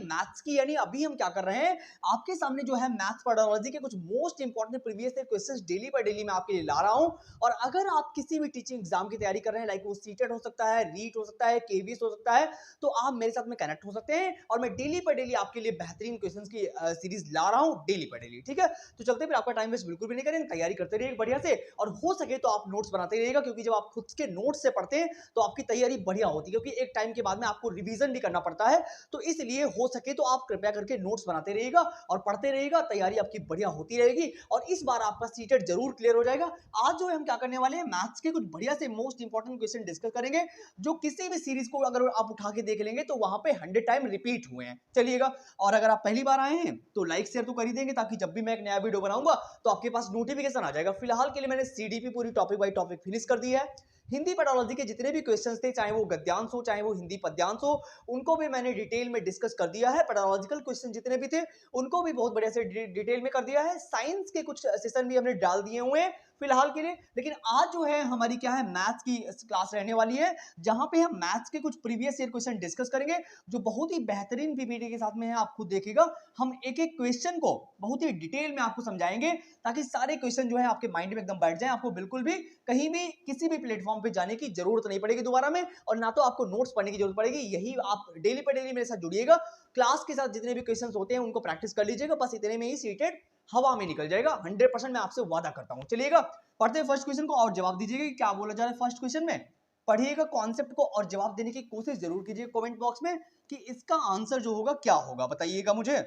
Maths की, यानी अभी हम क्या कर रहे हैं, आपके सामने जो है मैथ्स पेडागोजी के कुछ most important previous year questions daily by daily मैं आपके लिए ला रहा हूं। और अगर आप किसी भी टीचिंग एग्जाम की तैयारी कर रहे हैं, लाइक वो सीटेट हो सकता है, रीट हो सकता है, केवीएस हो सकता है, तो आप मेरे साथ में कनेक्ट हो सकते हैं और मैं डेली बाय डेली आपके लिए बेहतरीन क्वेश्चंस की सीरीज ला रहा हूं डेली बाय डेली। ठीक है, तो चलते फिर, आपका टाइम वेस्ट बिल्कुल भी नहीं करेंगे, तैयारी करते रहिए बढ़िया से, और हो सके तो आप नोट्स बनाते रहिएगा, क्योंकि जब आप खुद के नोट्स से पढ़ते हैं तो आपकी तैयारी बढ़िया होती है, क्योंकि एक टाइम के बाद में आपको रिवीजन भी करना पड़ता है। तो इसलिए हो सके तो आप कृपया करके नोट्स बनाते रहिएगा और पढ़ते रहिएगा, तैयारी आपकी बढ़िया होती रहेगी और इस बार आपका सीटेट जरूर क्लियर हो जाएगा। आज जो है हम क्या करने वाले हैं, मैथ्स के कुछ बढ़िया से मोस्ट इंपॉर्टेंट क्वेश्चन डिस्कस करेंगे, जो किसी भी सीरीज को अगर आप उठा के देख लेंगे तो वहां पे 100 टाइम रिपीट हुए हैं। चलिएगा, और अगर आप पहली बार आए हैं तो लाइक शेयर तो कर ही देंगे, ताकि जब भी मैं एक नया वीडियो बनाऊंगा तो आपके पास नोटिफिकेशन आ जाएगा। फिलहाल के लिए मैंने सीडीपी पूरी टॉपिक बाय टॉपिक फिनिश कर दी है। हिंदी पेडोलॉजी के जितने भी क्वेश्चंस थे, चाहे वो गद्यांश हो चाहे वो हिंदी पद्यांश हो, उनको भी मैंने डिटेल में डिस्कस कर दिया है। पेडोलॉजिकल क्वेश्चन जितने भी थे उनको भी बहुत बढ़िया से डिटेल में कर दिया है। साइंस के कुछ सेशन भी हमने डाल दिए हुए हैं फिलहाल के लिए। लेकिन आज जो है हमारी क्या है, मैथ्स की क्लास रहने वाली है, जहां पे हम मैथ्स के कुछ प्रीवियस ईयर क्वेश्चन डिस्कस करेंगे, जो बहुत ही बेहतरीन पीपीटी के साथ में है। आप खुद देखिएगा, हम एक एक क्वेश्चन को बहुत ही डिटेल में आपको समझाएंगे, ताकि सारे क्वेश्चन जो है आपके माइंड में एकदम बैठ जाए, आपको बिल्कुल भी कहीं भी किसी भी प्लेटफॉर्म पे जाने की जरूरत नहीं पड़ेगी दोबारा में, और ना तो आपको नोट्स पढ़ने की जरूरत पड़ेगी। यही आप डेली पे डेली मेरे साथ जुड़िएगा, क्लास के साथ जितने भी क्वेश्चंस होते हैं उनको प्रैक्टिस कर लीजिएगा, बस इतने में ही सीटेट हवा में निकल जाएगा। 100% मैं आपसे वादा करता हूं। चलिएगा, पढ़ते हैं फर्स्ट क्वेश्चन को और जवाब दीजिएगा कि क्या बोला जा रहा है फर्स्ट क्वेश्चन में। पढ़िएगा कॉन्सेप्ट को और जवाब देने की कोशिश जरूर कीजिएगा कमेंट बॉक्स में कि इसका आंसर जो होगा क्या होगा, बताइएगा मुझे।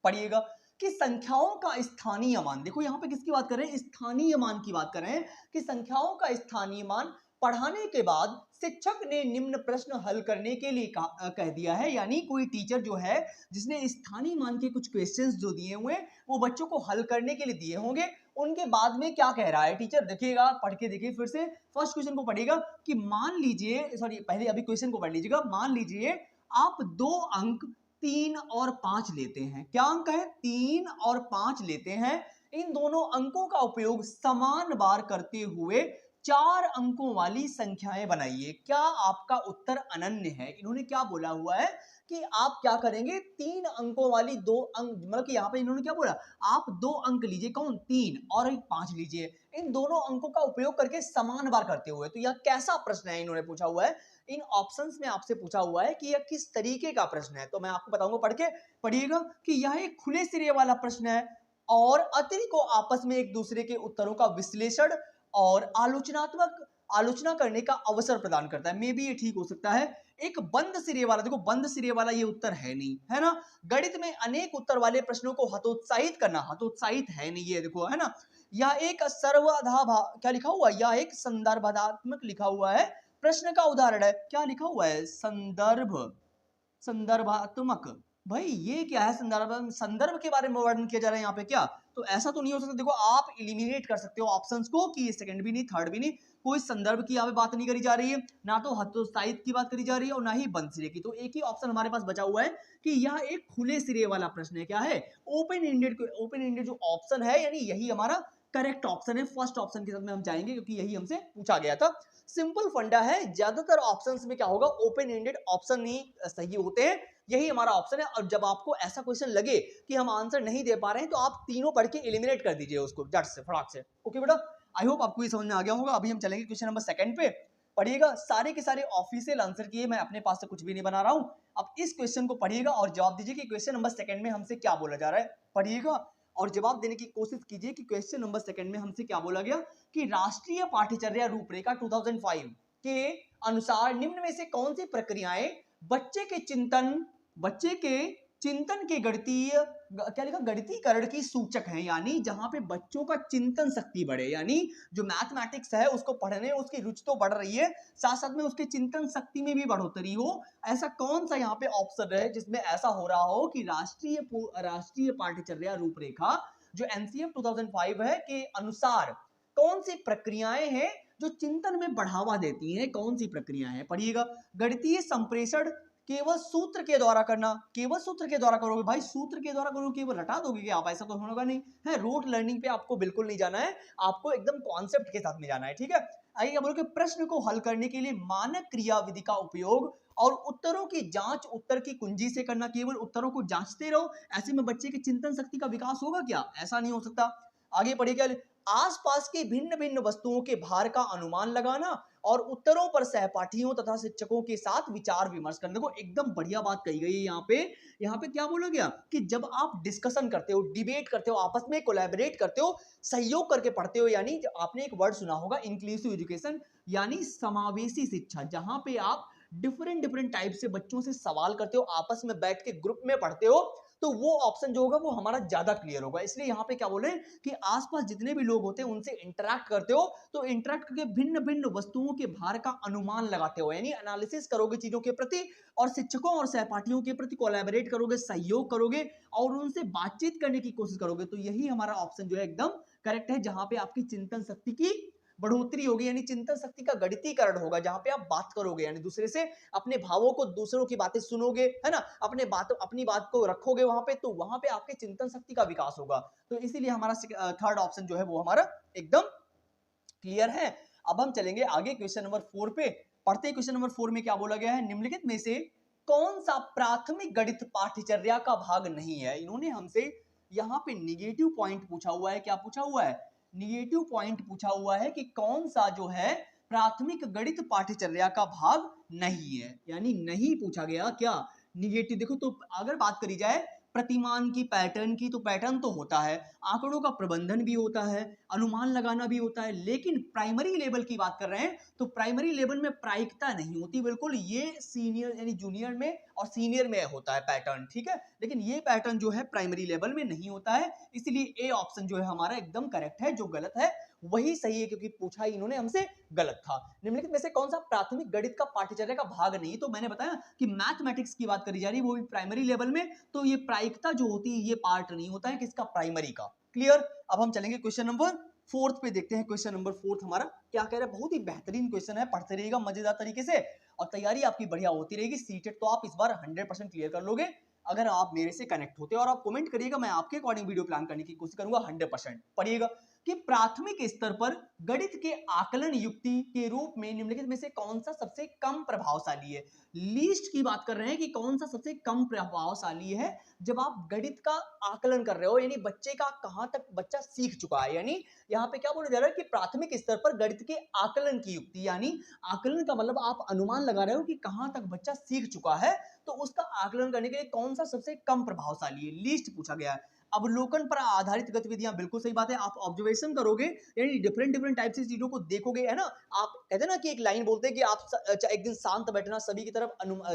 पढ़िएगा कि संख्याओं का स्थानीय मान, देखो यहां पे किसकी बात कर रहे हैं, स्थानीय मान की बात कर रहे हैं, कि संख्याओं का स्थानीय मान पढ़ाने के बाद शिक्षक ने निम्न प्रश्न हल करने के लिए कह दिया है। यानी कोई टीचर जो है जिसने स्थानीय मान के कुछ क्वेश्चंस जो दिए हुए वो बच्चों को हल करने के लिए दिए होंगे, उनके बाद में क्या कह रहा है टीचर, देखिएगा पढ़ के देखिए फिर से फर्स्ट क्वेश्चन को पढ़िएगा कि मान लीजिए, सॉरी पहले अभी क्वेश्चन को पढ़ लीजिएगा, मान लीजिए आप दो अंक 3 और 5 लेते हैं। क्या अंक है, 3 और 5 लेते हैं। इन दोनों अंकों का उपयोग समान बार करते हुए 4 अंकों वाली संख्याएं बनाइए। क्या आपका उत्तर अनन्य है। इन्होंने क्या बोला हुआ है कि आप क्या करेंगे, 3 अंकों वाली दो अंक, मतलब कि यहाँ पे इन्होंने क्या बोला, आप 2 अंक लीजिए, कौन, 3 और 5 लीजिए, इन दोनों अंकों का उपयोग करके समान बार करते हुए। तो यह कैसा प्रश्न है, इन्होंने पूछा हुआ है, इन ऑप्शंस में आपसे पूछा हुआ है कि यह किस तरीके का प्रश्न है। तो मैं आपको बताऊंगा पढ़ के, पढ़िएगा कि यह एक खुले सिरे वाला प्रश्न है और अतिरिक्त को आपस में एक दूसरे के उत्तरों का विश्लेषण और आलोचना करने का अवसर प्रदान करता है। मे बी ये ठीक हो सकता है। एक बंद सिरे वाला, देखो बंद सिरे वाला ये उत्तर है नहीं, है ना। गणित में अनेक उत्तर वाले प्रश्नों को हतोत्साहित करना, हतोत्साहित है नहीं ये, देखो है ना। यह एक सर्वधा, क्या लिखा हुआ है, यह एक संदर्भात्मक लिखा हुआ है, प्रश्न का उदाहरण है। क्या लिखा हुआ है, संदर्भात्मक। भाई ये क्या है, संदर्भ के बारे में वर्णन किया जा रहा है यहाँ पे क्या, तो ऐसा तो नहीं हो सकता। देखो आप एलिमिनेट कर सकते हो ऑप्शंस को कि सेकंड भी नहीं, थर्ड भी नहीं, कोई संदर्भ की यहाँ पे बात नहीं करी जा रही है, ना तो हतोत्साहित की बात करी जा रही है और ना ही बंद सिरे की। तो एक ही ऑप्शन हमारे पास बचा हुआ है कि यह एक खुले सिरे वाला प्रश्न है। क्या है, ओपन एंडेड जो ऑप्शन है, यानी यही हमारा करेक्ट ऑप्शन है। फर्स्ट ऑप्शन के साथ में हम जाएंगे क्योंकि यही हमसे पूछा गया था। सिंपल फंडा है, ज्यादातर ऑप्शंस में क्या होगा, ओपन एंडेड ऑप्शन ही सही होते हैं, यही हमारा ऑप्शन है। और जब आपको ऐसा क्वेश्चन लगे कि हम आंसर नहीं दे पा रहे हैं, तो आप तीनों पढ़ के एलिमिनेट कर दीजिए उसको झट से, फटाक से। ओके बेटा, आई होप आपको ये समझ में आ गया होगा। अभी हम चलेंगे क्वेश्चन नंबर सेकंड पे। पढ़िएगा, सारे के सारे ऑफिशियल आंसर किए, मैं अपने पास से कुछ भी नहीं बना रहा हूं। अब इस क्वेश्चन को पढ़िएगा और जवाब दीजिए कि क्वेश्चन नंबर सेकंड में हमसे क्या बोला जा रहा है। पढ़िएगा और जवाब देने की कोशिश कीजिए कि क्वेश्चन नंबर सेकंड में हमसे क्या बोला गया, कि राष्ट्रीय पाठ्यचर्या रूपरेखा 2005 के अनुसार निम्न में से कौन सी प्रक्रियाएं बच्चे के चिंतन के गणितीय, क्या लिखा, गणितीकरण की सूचक है। यानी जहां पे बच्चों का चिंतन शक्ति बढ़े, यानी जो मैथमेटिक्स है उसको पढ़ने उसकी रुचि तो बढ़ रही है, साथ साथ में उसके चिंतन शक्ति में भी बढ़ोतरी हो। ऐसा कौन सा यहाँ पे ऑप्शन है जिसमें ऐसा हो रहा हो कि राष्ट्रीय पाठ्यचर्या रूपरेखा जो एनसीएफ 2005 है के अनुसार कौन सी प्रक्रियाएं हैं जो चिंतन में बढ़ावा देती हैं, कौन सी प्रक्रियाएं हैं। पढ़िएगा, गणितीय संप्रेषण केवल सूत्र के द्वारा करना, केवल सूत्र के द्वारा करोगे, भाई सूत्र के द्वारा करोगे, केवल रटा दोगे क्या आप, ऐसा तो होगा नहीं है। रूट लर्निंग पे आपको बिल्कुल नहीं जाना है, आपको एकदम कॉन्सेप्ट के साथ में जाना है, ठीक है। आइए क्या बोलो कि प्रश्न को हल करने के लिए मानक क्रियाविधि का उपयोग और उत्तरों की जांच उत्तर की कुंजी से करना, केवल उत्तरों को जांचते रहो, ऐसे में बच्चे की चिंतन शक्ति का विकास होगा क्या? ऐसा नहीं हो सकता। आगे पढ़िए क्या, आसपास की भिन्न भिन्न वस्तुओं के भार का अनुमान लगाना और उत्तरों पर सहपाठियों तथा शिक्षकों के साथ विचार विमर्श करने को, एकदम बढ़िया बात कही गई है यहाँ पे क्या बोला गया कि जब आप डिस्कशन करते हो, डिबेट करते हो, आपस में कोलैबोरेट करते हो, सहयोग करके पढ़ते हो, यानी आपने एक वर्ड सुना होगा इंक्लूसिव एजुकेशन, यानी समावेशी शिक्षा, जहां पे आप डिफरेंट डिफरेंट टाइप से बच्चों से सवाल करते हो, आपस में बैठ के ग्रुप में पढ़ते हो, तो वो ऑप्शन जो होगा वो हमारा ज्यादा क्लियर होगा। इसलिए यहाँ पे क्या बोल रहे हैं कि आसपास जितने भी लोग होते हैं उनसे इंटरैक्ट करते हो, तो इंटरैक्ट करके भिन्न भिन्न वस्तुओं के भार का अनुमान लगाते हो, यानी एनालिसिस करोगे चीजों के प्रति, और शिक्षकों और सहपाठियों के प्रति कोलैबोरेट करोगे, सहयोग करोगे और उनसे बातचीत करने की कोशिश करोगे, तो यही हमारा ऑप्शन जो है एकदम करेक्ट है, जहां पे आपकी चिंतन शक्ति की बढ़ोतरी होगी, यानी चिंतन शक्ति का गणितीकरण होगा, जहां पे आप बात करोगे, यानी दूसरे से अपने भावों को, दूसरों की बातें सुनोगे, है ना, अपनी बात को रखोगे वहां पे, तो वहां पे आपके चिंतन शक्ति का विकास होगा। तो इसीलिए हमारा थर्ड ऑप्शन जो है वो हमारा एकदम क्लियर है। अब हम चलेंगे आगे क्वेश्चन नंबर 4 पे। पढ़ते क्वेश्चन नंबर 4 में क्या बोला गया है, निम्नलिखित में से कौन सा प्राथमिक गणित पाठ्यचर्या का भाग नहीं है? इन्होंने हमसे यहाँ पे निगेटिव पॉइंट पूछा हुआ है। क्या पूछा हुआ है? निगेटिव पॉइंट पूछा हुआ है कि कौन सा जो है प्राथमिक गणित पाठ्यचर्या का भाग नहीं है, यानी नहीं पूछा गया क्या, निगेटिव। देखो तो अगर बात करी जाए प्रतिमान की, पैटर्न की, तो पैटर्न तो होता है, आंकड़ों का प्रबंधन भी होता है, अनुमान लगाना भी होता है, लेकिन प्राइमरी लेवल की बात कर रहे हैं तो प्राइमरी लेवल में प्रायिकता नहीं होती बिल्कुल, ये सीनियर यानी जूनियर में और सीनियर में होता है पैटर्न, ठीक है, लेकिन ये पैटर्न जो है प्राइमरी लेवल में नहीं होता है, इसलिए ए ऑप्शन जो है हमारा एकदम करेक्ट है, जो गलत है वही सही है, क्योंकि पूछा इन्होंने हमसे गलत था। निम्नलिखित में से कौन सा प्राथमिक गणित का पाठ्यचर्या का भाग नहीं? तो मैंने बताया कि मैथमेटिक्स की बात करी जा रही है, वो भी प्राइमरी लेवल में, तो ये प्रायिकता जो होती है ये पार्ट नहीं होता है किसका, प्राइमरी का। क्लियर। अब हम चलेंगे क्वेश्चन नंबर 4 पे, देखते हैं क्वेश्चन नंबर 4 हमारा क्या कह रहा है। बहुत ही बेहतरीन क्वेश्चन है, पढ़ते रहिएगा मजेदार तरीके से और तैयारी आपकी बढ़िया होती रहेगी। सीटेट तो आप इस बार 100% क्लियर कर लोगे अगर आप मेरे से कनेक्ट होते हो, और आप कमेंट करिएगा, मैं आपके अकॉर्डिंग वीडियो प्लान करने की कोशिश करूंगा 100%। पढ़िएगा कि प्राथमिक स्तर पर गणित के आकलन युक्ति के रूप में निम्नलिखित में से कौन सा सबसे कम प्रभावशाली है? लीस्ट की बात कर रहे हैं कि कौन सा सबसे कम प्रभावशाली है जब आप गणित का आकलन कर रहे हो, यानी बच्चे का कहां तक बच्चा सीख चुका है, यानी यहाँ पे क्या बोला जा रहा है कि प्राथमिक स्तर पर गणित के आकलन की युक्ति, यानी आकलन का मतलब आप अनुमान लगा रहे हो कि कहां तक बच्चा सीख चुका है, तो उसका आकलन करने के लिए कौन सा सबसे कम प्रभावशाली है, लीस्ट पूछा गया है। अवलोकन पर आधारित गतिविधियां, बिल्कुल सही बात है, आप ऑब्जर्वेशन करोगे यानी डिफरेंट डिफरेंट टाइप से चीजों को देखोगे, है ना। आप कहते हैं ना कि एक लाइन बोलते हैं कि आप एक दिन शांत बैठना, सभी की तरफ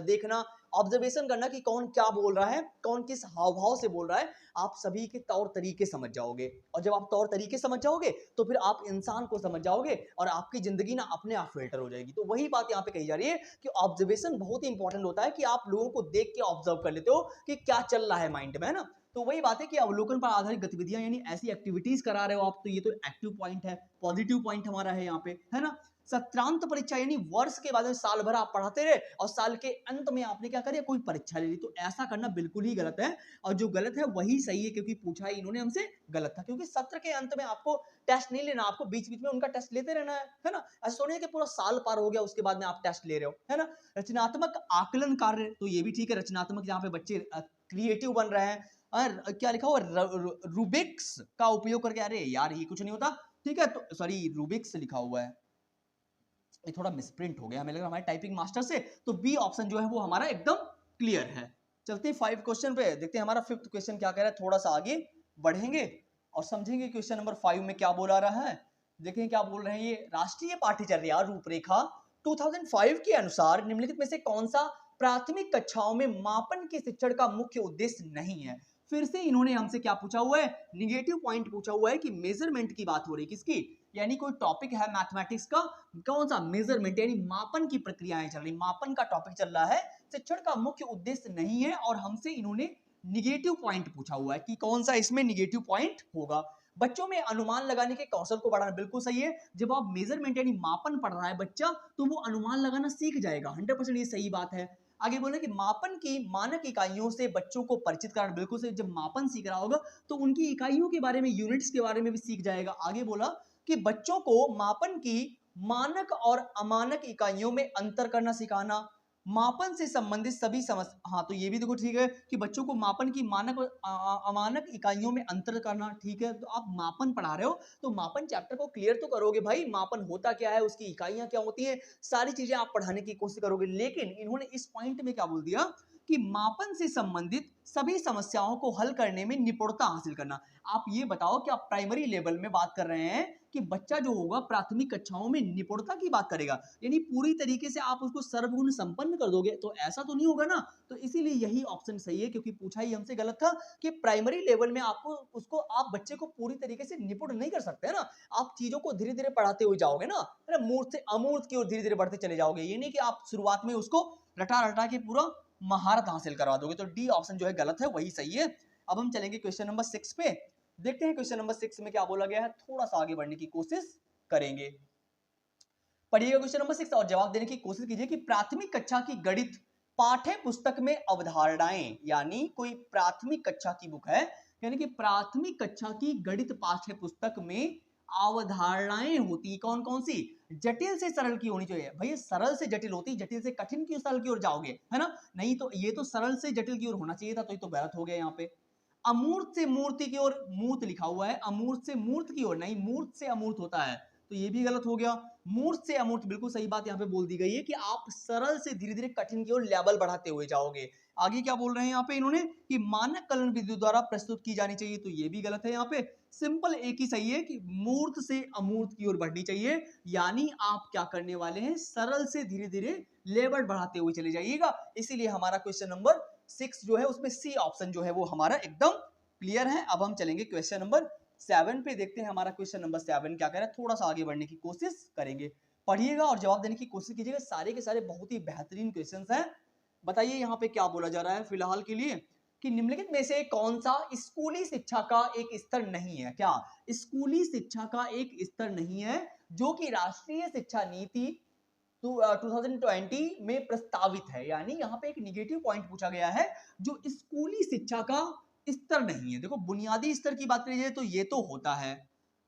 देखना, ऑब्जर्वेशन करना कि कौन क्या बोल रहा है, कौन किस हाव भाव से बोल रहा है, आप सभी के तौर तरीके समझ जाओगे, और जब आप तौर तरीके समझ जाओगे तो फिर आप इंसान को समझ जाओगे और आपकी जिंदगी ना अपने आप फिल्टर हो जाएगी। तो वही बात यहाँ पे कही जा रही है कि ऑब्जर्वेशन बहुत ही इंपॉर्टेंट होता है, कि आप लोगों को देख के ऑब्जर्व कर लेते हो कि क्या चल रहा है माइंड में, है ना। तो वही बात है कि अवलोकन पर आधारित गतिविधियां, यानी ऐसी एक्टिविटीज करा रहे हो आप, तो ये तो एक्टिव पॉइंट है, पॉजिटिव पॉइंट हमारा है यहाँ पे, है ना। सत्रांत परीक्षा, यानी वर्ष के बाद में साल भर आप पढ़ाते रहे और साल के अंत में आपने क्या करिए, कोई परीक्षा ले ली, तो ऐसा करना बिल्कुल ही गलत है, और जो गलत है वही सही है, क्योंकि पूछा ही इन्होंने हमसे गलत था, क्योंकि सत्र के अंत में आपको टेस्ट नहीं लेना, आपको बीच बीच में उनका टेस्ट लेते रहना है ना। ऐसा नहीं है कि पूरा साल पार हो गया उसके बाद में आप टेस्ट ले रहे हो, है ना। रचनात्मक आकलन कार्य, तो ये भी ठीक है, रचनात्मक जहाँ पे बच्चे क्रिएटिव बन रहे हैं, और क्या लिखा हुआ रूबिक्स का उपयोग करके, अरे यार ये कुछ नहीं होता, ठीक है, तो सॉरी रूबिक्स लिखा हुआ है, ये थोड़ा मिसप्रिंट हो गया, हमें लग रहा हमारे टाइपिंग मास्टर से, तो बी ऑप्शन जो है वो हमारा एकदम क्लियर है। चलते हैं 5 क्वेश्चन पे, देखते हैं हमारा 5th क्वेश्चन क्या कह रहा है, थोड़ा सा आगे बढ़ेंगे और समझेंगे क्वेश्चन नंबर 5 में क्या बोला रहा है। देखें क्या बोल रहे हैं ये, राष्ट्रीय पाठ्यचर्या रूपरेखा 2005 के अनुसार निम्नलिखित में से कौन सा प्राथमिक कक्षाओं में मापन के शिक्षण का मुख्य उद्देश्य नहीं है? फिर से इन्होंने हमसे क्या पूछा हुआ है, निगेटिव पॉइंट पूछा हुआ है कि मेजरमेंट की बात हो रही है, किसकी, यानी कोई टॉपिक है मैथमेटिक्स का, कौन सा मेजरमेंट, यानी मापन की प्रक्रियाएं चल रही, मापन का टॉपिक चल रहा है, शिक्षण का मुख्य उद्देश्य नहीं है, और हमसे इन्होंने निगेटिव पॉइंट पूछा हुआ है कि कौन सा इसमें निगेटिव पॉइंट होगा। बच्चों में अनुमान लगाने के कौशल को बढ़ाना, बिल्कुल सही है, जब आप मेजरमेंट यानी मापन पढ़ रहा है बच्चा, तो वो अनुमान लगाना सीख जाएगा, 100% ये सही बात है। आगे बोले कि मापन की मानक इकाइयों से बच्चों को परिचित कराना, बिल्कुल से, जब मापन सीख रहा होगा तो उनकी इकाइयों के बारे में, यूनिट्स के बारे में भी सीख जाएगा। आगे बोला कि बच्चों को मापन की मानक और अमानक इकाइयों में अंतर करना सिखाना, मापन से संबंधित सभी समस्या, हाँ तो ये भी देखो ठीक है कि बच्चों को मापन की मानक और अमानक इकाइयों में अंतर करना, ठीक है। तो आप मापन पढ़ा रहे हो तो मापन चैप्टर को क्लियर तो करोगे भाई, मापन होता क्या है, उसकी इकाइयां क्या होती हैं, सारी चीजें आप पढ़ाने की कोशिश करोगे। लेकिन इन्होंने इस पॉइंट में क्या बोल दिया कि मापन से संबंधित सभी समस्याओं को हल करने में निपुणता हासिल करना। आप ये बताओ कि आप प्राइमरी लेवल में बात कर रहे हैं कि बच्चा जो होगा प्राथमिक कक्षाओं में निपुणता की बात करेगा, यानी पूरी तरीके से आप उसको सर्वगुण संपन्न कर दोगे, तो ऐसा तो नहीं होगा ना। तो इसीलिए यही ऑप्शन सही है, क्योंकि पूछा ही हमसे गलत था कि प्राइमरी लेवल में आपको उसको आप बच्चे को पूरी तरीके से निपुण नहीं कर सकते है ना। आप चीजों को धीरे धीरे पढ़ाते हुए जाओगे ना, है ना, मूर्त से अमूर्त की ओर धीरे धीरे बढ़ते चले जाओगे। ये नहीं कि आप शुरुआत में उसको रटा रटा के पूरा महारत हासिल करवा दोगे। तो डी ऑप्शन जो है गलत है, वही सही है। अब हम चलेंगे क्वेश्चन नंबर 6 पे। देखते हैं क्वेश्चन नंबर 6 में क्या बोला गया है, थोड़ा सा आगे बढ़ने की कोशिश करेंगे। पढ़िएगा क्वेश्चन नंबर 6 और जवाब देने की कोशिश कीजिए कि प्राथमिक कक्षा की गणित पाठ्य पुस्तक में अवधारणाएं, यानी कोई प्राथमिक कक्षा की बुक है, यानी कि प्राथमिक कक्षा की गणित पाठ्य पुस्तक में अवधारणाएं होती कौन कौन सी, जटिल से सरल की होनी चाहिए। भैया सरल से जटिल होती, जटिल से कठिन की सरल की ओर जाओगे, है ना, नहीं तो ये तो सरल से जटिल की ओर होना चाहिए था, तो ये तो गलत हो गया यहाँ पे। अमूर्त से मूर्ति की ओर मूर्त लिखा हुआ है, अमूर्त से मूर्त की ओर नहीं, मूर्त से अमूर्त होता है, तो ये भी गलत हो गया। मूर्त से अमूर्त बिल्कुल सही बात यहाँ पे बोल दी गई है कि आप सरल से धीरे धीरे कठिन की ओर लेवल बढ़ाते हुए जाओगे। आगे क्या बोल रहे हैं यहाँ पे इन्होंने कि मानक कलन विधि द्वारा प्रस्तुत की जानी चाहिए, तो ये भी गलत है। यहाँ पे सिंपल एक ही सही है कि मूर्त से अमूर्त की ओर बढ़नी चाहिए, यानी आप क्या करने वाले हैं, सरल से धीरे धीरे लेवल बढ़ाते हुए चले जाइएगा। इसीलिए हमारा क्वेश्चन नंबर 6 जो है उसमें सी ऑप्शन जो है वो हमारा एकदम क्लियर है। अब हम चलेंगे क्वेश्चन नंबर 7 पे, देखते हैं हमारा क्वेश्चन नंबर 7 क्या कह रहा है, थोड़ा सा आगे बढ़ने की कोशिश करेंगे। पढ़िएगा और जवाब देने की कोशिश कीजिएगा, सारे के सारे बहुत ही बेहतरीन क्वेश्चंस हैं। बताइए यहाँ पे क्या बोला जा रहा है फिलहाल के लिए कि निम्नलिखित में से कौन सा स्कूली शिक्षा का एक स्तर नहीं है, क्या स्कूली शिक्षा का एक स्तर नहीं है जो कि राष्ट्रीय शिक्षा नीति 2020 में प्रस्तावित है। यानी यहाँ पे एक निगेटिव पॉइंट पूछा गया है, जो स्कूली शिक्षा का स्तर नहीं है। देखो बुनियादी स्तर की बात करिए तो ये तो होता है,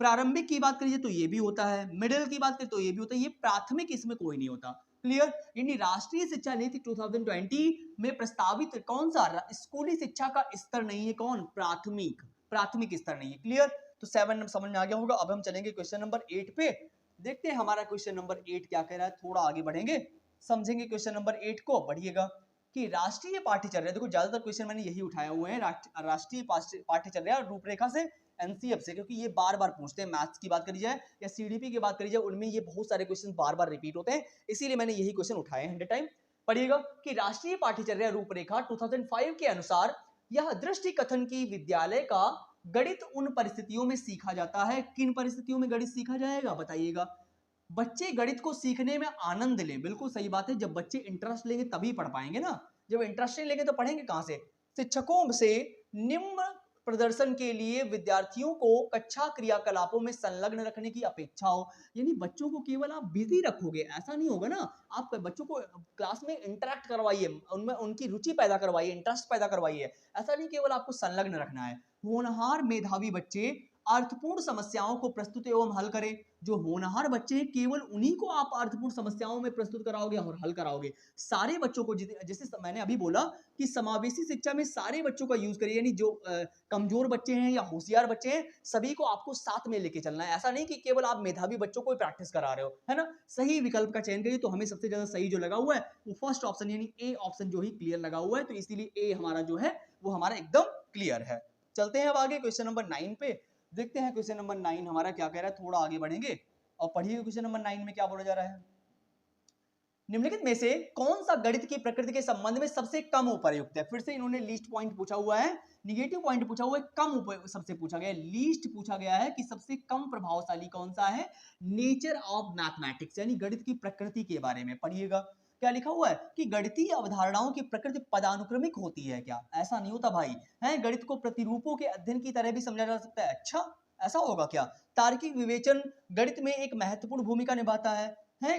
प्रारंभिक की बात करिए तो ये भी होता है, मिडिल की बात करिए तो ये भी होता है, ये प्राथमिक इसमें कोई नहीं होता। क्लियर, यानी राष्ट्रीय शिक्षा नीति 2020 में प्रस्तावित कौन सा स्कूली शिक्षा का स्तर नहीं है, कौन, प्राथमिक, प्राथमिक स्तर नहीं है। क्लियर, तो 7 समझ में आ गया होगा। अब हम चलेंगे क्वेश्चन नंबर 8 पे, देखते हैं हमारा क्वेश्चन नंबर 8 क्या कह रहा है, थोड़ा आगे बढ़ेंगे, समझेंगे क्वेश्चन नंबर 8 को। बढ़िएगा कि राष्ट्रीय पाठ्यचर्या, देखो ज्यादातर क्वेश्चन मैंने यही उठाए हुए हैं राष्ट्रीय पाठ्यचर्या रूपरेखा से, एनसीएफ से, क्योंकि ये बार बार पूछते हैं। मैथ्स की बात करी जाए या सीडीपी की बात करी जाए, उनमें ये बहुत सारे क्वेश्चन बार बार रिपीट होते हैं, इसीलिए मैंने यही क्वेश्चन उठाए हैं 100 टाइम। पढ़िएगा कि राष्ट्रीय पाठ्यचर्या रूपरेखा 2005 के अनुसार यह दृष्टि कथन की विद्यालय का गणित उन परिस्थितियों में सीखा जाता है, किन परिस्थितियों में गणित सीखा जाएगा बताइएगा। बच्चे गणित को सीखने में आनंद लें, बिल्कुल सही बात है, जब बच्चे इंटरेस्ट लेंगे तभी पढ़ पाएंगे ना, जब इंटरेस्ट नहीं लेंगे तो पढ़ेंगे कहां से। शिक्षकों से निम्न प्रदर्शन के लिए विद्यार्थियों को कक्षा क्रियाकलापों में संलग्न रखने की अपेक्षा हो, यानी बच्चों को केवल आप बिजी रखोगे, ऐसा नहीं होगा ना। आप बच्चों को क्लास में इंटरेक्ट करवाइए, उनमें उनकी रुचि पैदा करवाइए, इंटरेस्ट पैदा करवाइए, ऐसा नहीं केवल आपको संलग्न रखना है। होनहार मेधावी बच्चे अर्थपूर्ण समस्याओं को प्रस्तुत एवं हल करें, जो होनहार बच्चे हैं केवल उन्हीं को आप अर्थपूर्ण समस्याओं में प्रस्तुत कराओगे और हल कराओगे। सारे बच्चों को, जैसे मैंने अभी बोला कि समावेशी शिक्षा में सारे बच्चों का यूज करिए, यानी जो कमजोर बच्चे हैं या होशियार बच्चे हैं सभी को आपको साथ में लेके चलना है। ऐसा नहीं कि केवल आप मेधावी बच्चों को प्रैक्टिस करा रहे हो, है ना। सही विकल्प का चयन करिए। तो हमें सबसे ज्यादा सही जो लगा हुआ है वो फर्स्ट ऑप्शन यानी ए ऑप्शन जो ही क्लियर लगा हुआ है, तो इसीलिए ए हमारा जो है वो हमारा एकदम क्लियर है। चलते हैं अब आगे क्वेश्चन नंबर 9 पे, देखते हैं क्वेश्चन नंबर 9 हमारा क्या कह रहा है, थोड़ा आगे बढ़ेंगे और पढ़िए क्वेश्चन नंबर 9 में क्या बोला जा रहा है। निम्नलिखित में से कौन सा गणित की प्रकृति के संबंध में सबसे कम उपयुक्त है। फिर से इन्होंने लीस्ट पॉइंट पूछा हुआ है, निगेटिव पॉइंट पूछा हुआ है, कम सबसे पूछा गया है, लीस्ट पूछा गया है कि सबसे कम प्रभावशाली कौन सा है। नेचर ऑफ मैथमेटिक्स यानी गणित की प्रकृति के बारे में पढ़िएगा। क्या लिखा हुआ है कि गणितीय अवधारणाओं की प्रकृति पदानुक्रमिक होती है, क्या ऐसा नहीं होता भाई, है गणित को प्रतिरूपों के अध्ययन की तरह भी समझा जा सकता है। अच्छा ऐसा होगा क्या। तार्किक विवेचन गणित में एक महत्वपूर्ण भूमिका निभाता है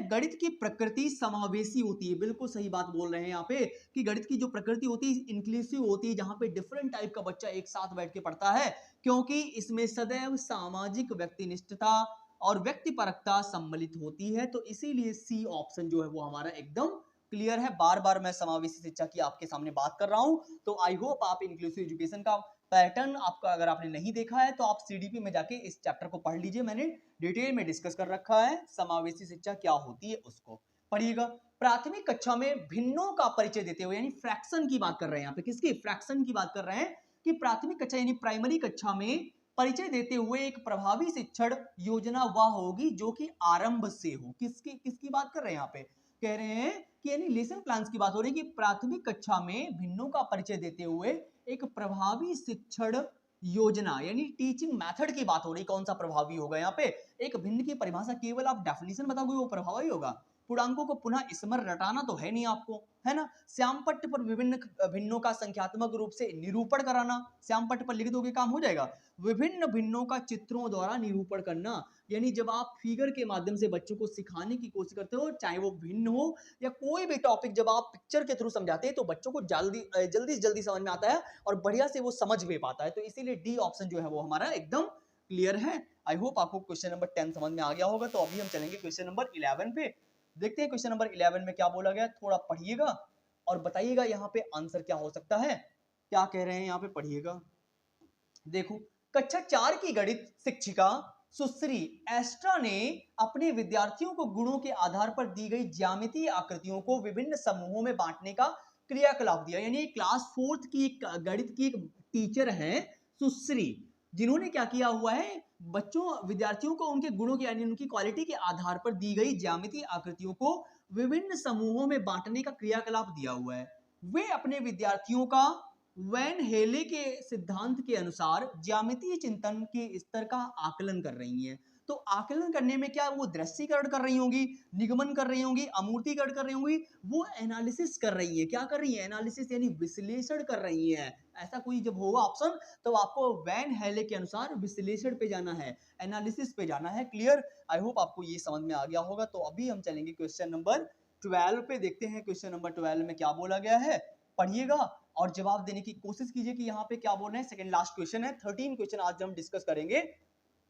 गणित की प्रकृति समावेशी होती है, बिल्कुल सही बात बोल रहे हैं यहाँ पे कि गणित की जो प्रकृति होती है इंक्लूसिव होती है, जहां पे डिफरेंट टाइप का बच्चा एक साथ बैठ के पढ़ता है, क्योंकि इसमें सदैव सामाजिक व्यक्तिनिष्ठता और व्यक्तिपरकता सम्मिलित होती है। तो इसीलिए सी ऑप्शन जो है वो हमारा एकदम क्लियर है, बार बार मैं समावेशी शिक्षा की आपके सामने बात कर रहा हूं, तो आई होप आप इंक्लूसिव एजुकेशन का पैटर्न आपका अगर आपने नहीं देखा है तो आप सीडीपी में जाके इस चैप्टर को पढ़ लीजिए, मैंने डिटेल में डिस्कस कर रखा है, समावेशी शिक्षा क्या होती है उसको पढ़िएगा। प्राथमिक कक्षा में भिन्नों का परिचय देते हुए, यानी फ्रैक्शन की बात कर रहे हैं, यहाँ पे किसकी फ्रैक्शन की बात कर रहे हैं, कि प्राथमिक कक्षा यानी प्राइमरी कक्षा में परिचय देते हुए एक प्रभावी शिक्षण योजना वह होगी जो कि आरंभ से हो। किसकी किसकी बात कर रहे हैं यहाँ पे, कह रहे हैं कि यानी लेसन प्लान्स की बात हो रही है कि प्राथमिक कक्षा में भिन्नों का परिचय देते हुए एक प्रभावी शिक्षण योजना यानी टीचिंग मेथड की बात हो रही। कौन सा प्रभावी होगा यहाँ पे, एक भिन्न की परिभाषा केवल आप डेफिनेशन बताओगे वो प्रभावी होगा, पूर्णांकों को पुनः स्मर रटाना तो है नहीं आपको, है ना। श्यामपट्ट पर विभिन्न भिन्नों का संख्यात्मक रूप से निरूपण कराना, श्यामपट्ट पर लिख दोगे काम हो जाएगा। विभिन्न भिन्नों का चित्रों द्वारा निरूपण करना, यानी जब आप फिगर के माध्यम से बच्चों को सिखाने की कोशिश करते हो, चाहे वो भिन्न हो या कोई भी टॉपिक, जब आप पिक्चर के थ्रू समझाते हैं तो बच्चों को जल्दी जल्दी जल्दी समझ में आता है और बढ़िया से वो समझ भी पाता है। तो इसीलिए डी ऑप्शन जो है वो हमारा एकदम क्लियर है। आई होप आपको क्वेश्चन नंबर 10 समझ में आ गया होगा। तो अभी हम चलेंगे क्वेश्चन नंबर 11 पे। देखते हैं क्वेश्चन नंबर 11 में क्या बोला गया, थोड़ा पढ़िएगा और बताइएगा यहाँ पे आंसर क्या हो सकता है, क्या कह रहे हैं यहाँ पे, पढ़िएगा। देखो, कक्षा 4 की गणित शिक्षिका सुश्री एस्ट्रा ने अपने विद्यार्थियों को गुणों के आधार पर दी गई ज्यामितीय आकृतियों को विभिन्न समूहों में बांटने का क्रियाकलाप दिया। यानी क्लास 4 की गणित की एक टीचर है सुश्री, जिन्होंने क्या किया हुआ है, बच्चों विद्यार्थियों को उनके गुणों की यानी उनकी क्वालिटी के आधार पर दी गई ज्यामितीय आकृतियों को विभिन्न समूहों में बांटने का क्रियाकलाप दिया हुआ है। वे अपने विद्यार्थियों का वैन हेले के सिद्धांत के अनुसार ज्यामितीय चिंतन के स्तर का आकलन कर रही हैं। तो आकलन करने में क्या वो दृश्यीकरण कर रही होंगी, निगमन कर रही होंगी, अमूर्तीकरण कर रही होंगी, वो एनालिसिस कर रही है। क्या कर रही है, एनालिसिस यानी विश्लेषण कर रही है। ऐसा कोई जब होगा ऑप्शन तो आपको वैन हेले के अनुसार विश्लेषण पे जाना है, एनालिसिस पे जाना है। क्लियर, आई होप आपको ये समझ में आ गया होगा। तो अभी हम चलेंगे क्वेश्चन नंबर 12 पे, देखते हैं क्वेश्चन नंबर 12 में क्या बोला गया है, पढ़िएगा और जवाब देने की कोशिश कीजिए कि यहाँ पे क्या बोल रहे हैं। सेकंड लास्ट क्वेश्चन है, 13 क्वेश्चन आज हम डिस्कस करेंगे,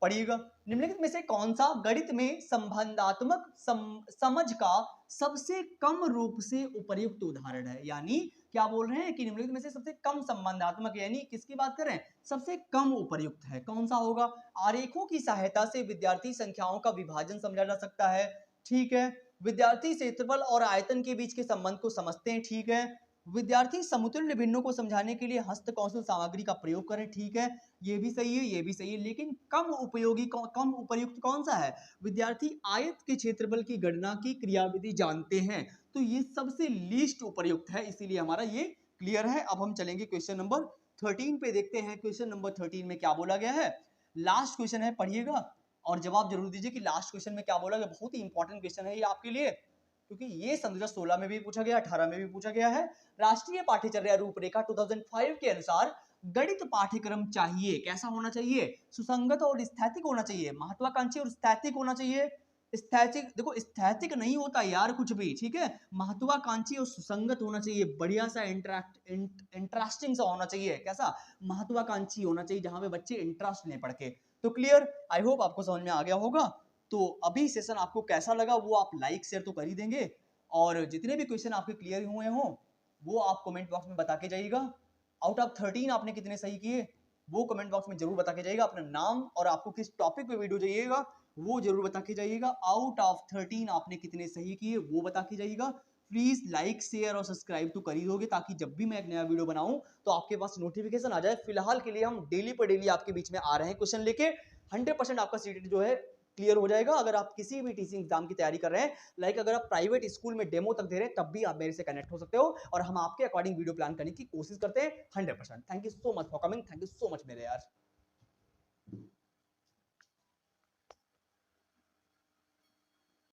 पढ़िएगा। निम्नलिखित में से कौन सा गणित में संबंधात्मक समझ का सबसे कम रूप से उपयुक्त उदाहरण है। यानी क्या बोल रहे हैं कि निम्नलिखित में से सबसे कम संबंधात्मक, यानी किसकी बात कर रहे हैं, सबसे कम उपयुक्त है, कौन सा होगा। आरेखों की सहायता से विद्यार्थी संख्याओं का विभाजन समझा जा सकता है, ठीक है। विद्यार्थी क्षेत्रफल और आयतन के बीच के संबंध को समझते हैं, ठीक है। विद्यार्थी समतुल्य भिन्नों को समझाने के लिए हस्त कौशल सामग्री का प्रयोग करें, ठीक है, ये भी सही है, ये भी सही है। लेकिन कम उपयोगी कम उपयुक्त कौन सा है, विद्यार्थी आयत के क्षेत्रफल की गणना की क्रियाविधि जानते हैं, तो ये सबसे लीस्ट उपयुक्त है, इसीलिए हमारा ये क्लियर है। अब हम चलेंगे क्वेश्चन नंबर 13 पे, देखते हैं क्वेश्चन नंबर 13 में क्या बोला गया है। लास्ट क्वेश्चन है, पढ़िएगा और जवाब जरूर दीजिए कि लास्ट क्वेश्चन में क्या बोला गया। बहुत ही इंपॉर्टेंट क्वेश्चन है ये आपके लिए, क्योंकि ये सन 2016 में भी पूछा गया, 18 में भी पूछा गया है। राष्ट्रीय पाठ्यचर्या रूपरेखा 2005 के अनुसार गणित पाठ्यक्रम चाहिए, कैसा होना चाहिए, सुसंगत और स्थैतिक होना चाहिए, महत्वाकांक्षी और स्थैतिक होना चाहिए। स्थैतिक, देखो स्थैतिक नहीं होता यार कुछ भी, ठीक है, महत्वाकांक्षी और सुसंगत होना चाहिए, बढ़िया सा इंटरेस्टिंग सा होना चाहिए। कैसा, महत्वाकांक्षी होना चाहिए, जहां पे बच्चे इंटरेस्ट लें पढ़ के। तो क्लियर, आई होप आपको समझ में आ गया होगा। तो अभी सेशन आपको कैसा लगा वो आप लाइक शेयर तो कर ही देंगे, और जितने भी क्वेश्चन आपके क्लियर हुए हों वो आप कमेंट बॉक्स में बता के जाइएगा। आउट ऑफ 13 आपने कितने सही किए वो कमेंट बॉक्स में जरूर बता के जाइएगा। अपना नाम और आपको किस टॉपिक पे वीडियो चाहिएगा वो जरूर बता के जाइएगा। आउट ऑफ 13 आपने कितने सही किए वो बता के जाइएगा। प्लीज लाइक शेयर और सब्सक्राइब तो कर ही दोगे, ताकि जब भी मैं एक नया वीडियो बनाऊं तो आपके पास नोटिफिकेशन आ जाए। फिलहाल के लिए हम डेली पर डेली आपके बीच में आ रहे हैं क्वेश्चन लेके। 100% आपका सीटेट जो है क्लियर हो जाएगा। अगर आप किसी भी टीचिंग एग्जाम की तैयारी कर रहे हैं, लाइक अगर आप प्राइवेट स्कूल में डेमो तक दे रहे हैं, तब भी आप मेरे से कनेक्ट हो सकते हो और हम आपके अकॉर्डिंग वीडियो प्लान करने की कोशिश करते हैं 100%। Thank you so much for coming, thank you so much मेरे यार।